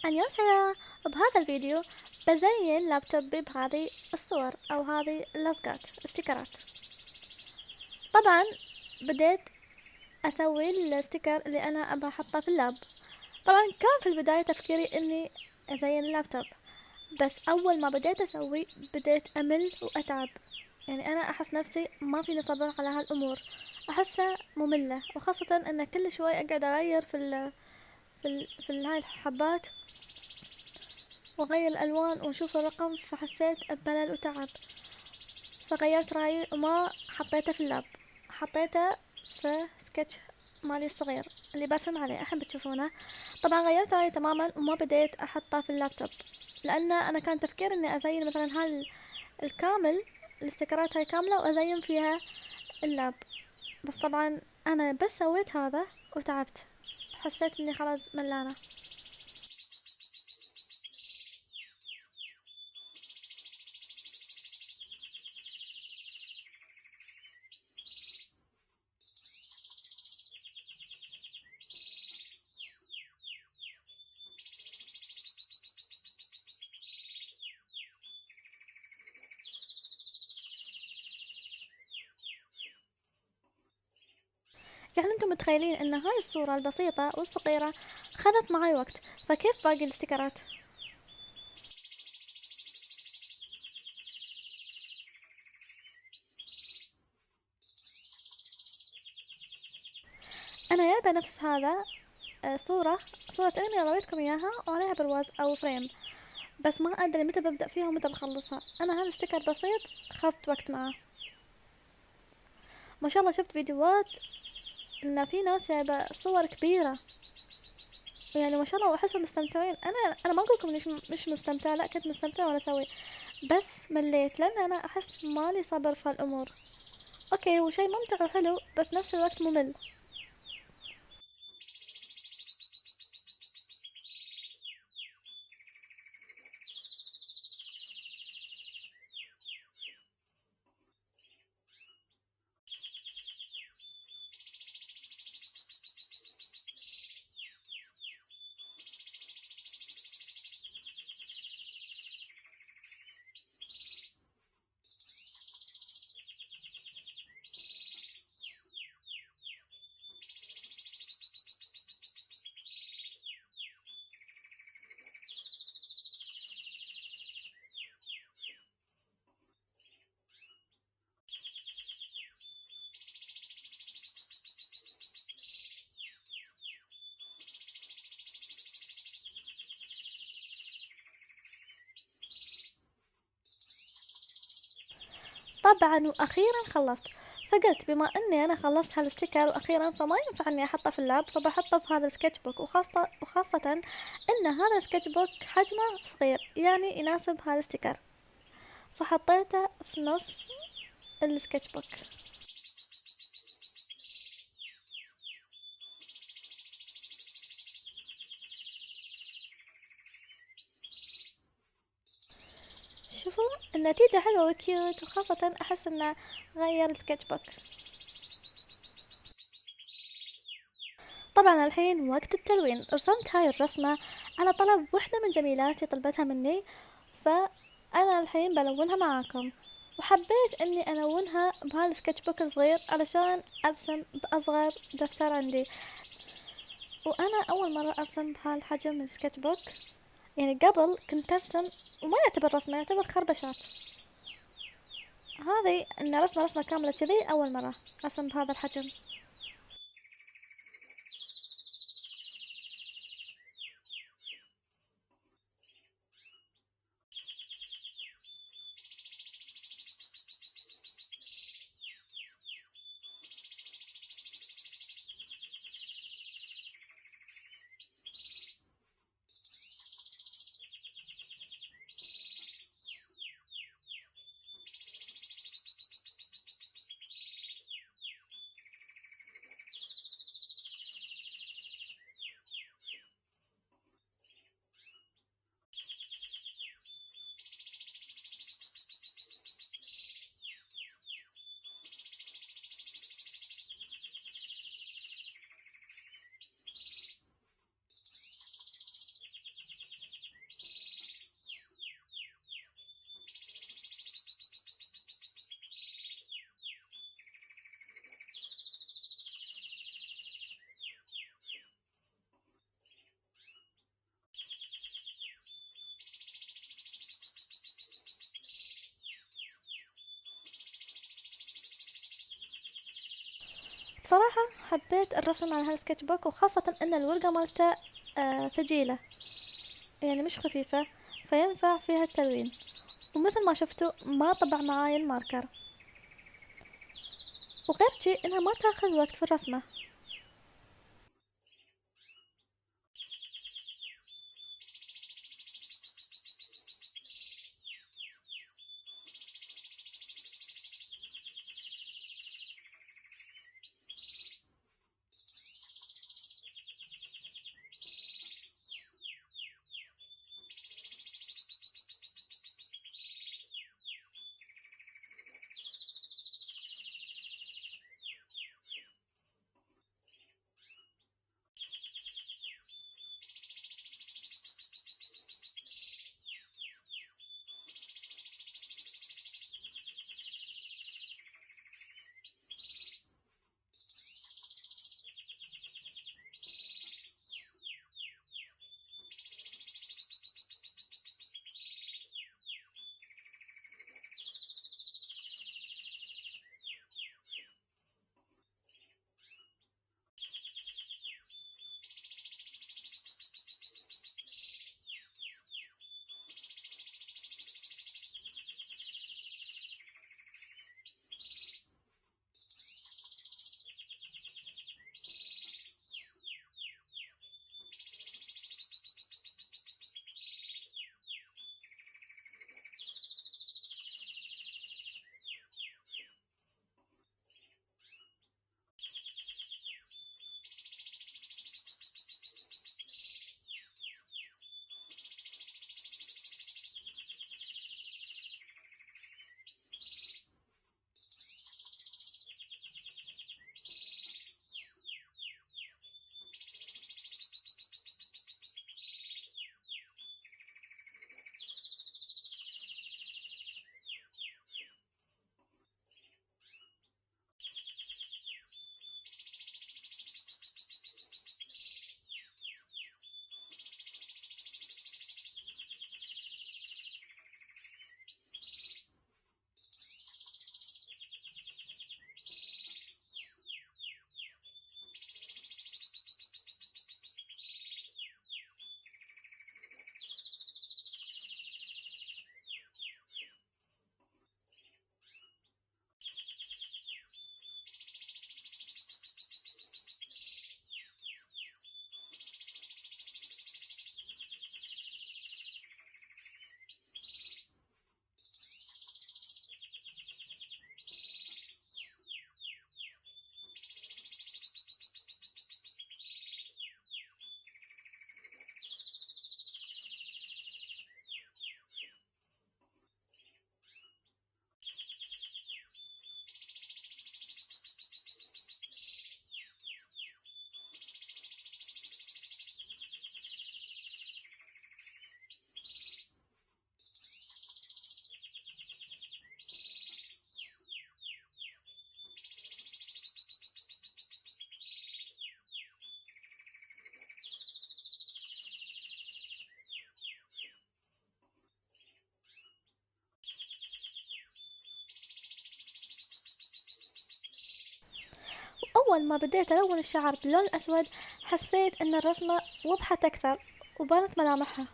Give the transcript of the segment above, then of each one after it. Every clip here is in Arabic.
안녕하세요. بهذا الفيديو بزين لابتوبي بهذه الصور أو هذه اللصقات استيكرات. طبعا بديت أسوي الستيكر اللي أنا أبغى أحطه في اللاب. طبعا كان في البداية تفكيري إني أزين اللابتوب، بس أول ما بديت أسوي بديت أمل وأتعب. يعني أنا أحس نفسي ما فيني صبر على هالأمور، أحسها مملة، وخاصة أن كل شوي أقعد أغير في هاي الحبات وغير الألوان وأشوف الرقم، فحسيت بملل وتعب، فغيرت رأيي وما حطيته في اللاب، حطيته في سكتش مالي الصغير اللي برسم عليه، أحب تشوفونه. طبعا غيرت رأيي تماما وما بديت أحطه في اللابتوب، لأن أنا كان تفكير إني أزين مثلا هاي الكامل، الاستيكرات هاي كاملة وأزين فيها اللاب. بس طبعا أنا بس سويت هذا وتعبت، حسيت إني خلاص ملانة. يعني انتم متخيلين ان هاي الصورة البسيطة والصغيرة خذت معي وقت، فكيف باقي الاستيكرات؟ انا جايبة نفس هذا صورة انمي رأيتكم اياها وعليها برواز او فريم، بس ما ادري متى ببدأ فيها ومتى بخلصها. انا هذا استيكر بسيط خذت وقت معاه. ما شاء الله شفت فيديوهات ان في ناس جايبة صور كبيرة، يعني ما شاء الله واحسهم مستمتعين. انا ما اقولكم اني مش مستمتعة، لا كنت مستمتعة وانا اسوي، بس مليت لان انا احس مالي صبر في هالامور. اوكي هو شي ممتع وحلو، بس نفس الوقت ممل. طبعا واخيرا خلصت، فقلت بما اني انا خلصت هالستيكر واخيرا فما ينفع اني احطه في اللاب، فبحطه في هذا السكتش بوك، وخاصة ان هذا السكتش بوك حجمه صغير يعني يناسب هذا الستيكر، فحطيته في نص السكتش بوك. شوفوا النتيجة حلوة وكيوت، وخاصة احس انه غير السكتش بوك. طبعا الحين وقت التلوين. رسمت هاي الرسمة على طلب وحدة من جميلاتي طلبتها مني، فأنا الحين بلونها معاكم، وحبيت اني الونها بهالسكتش بوك الصغير علشان ارسم باصغر دفتر عندي. وانا اول مرة ارسم بهالحجم من السكتش بوك، يعني قبل كنت ارسم وما يعتبر رسمة، يعتبر خربشات. هذه ان رسمة كاملة كذي اول مرة ارسم بهذا الحجم. بصراحة حبيت الرسم على هالسكتش بوك، وخاصة ان الورقة مالته ثقيلة، يعني مش خفيفة، فينفع فيها التلوين. ومثل ما شفتوا ما طبع معاي الماركر، وغير شي انها ما تاخذ وقت في الرسمة. أول ما بديت ألون الشعر باللون الأسود حسيت أن الرسمة وضحت أكثر وبانت ملامحها.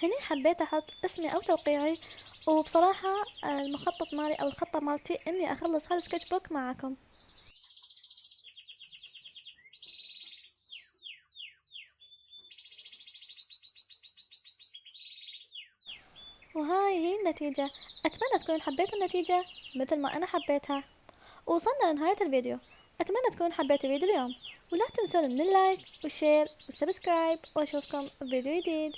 هني حبيت احط اسمي او توقيعي، وبصراحة المخطط مالي او الخطة مالتي اني اخلص هالسكتش بوك معاكم. وهاي هي النتيجة. اتمنى تكونوا حبيتوا النتيجة مثل ما انا حبيتها. وصلنا لنهاية الفيديو. اتمنى تكونوا حبيتوا فيديو اليوم، ولا تنسون من اللايك والشير والسبسكرايب، واشوفكم بفيديو جديد.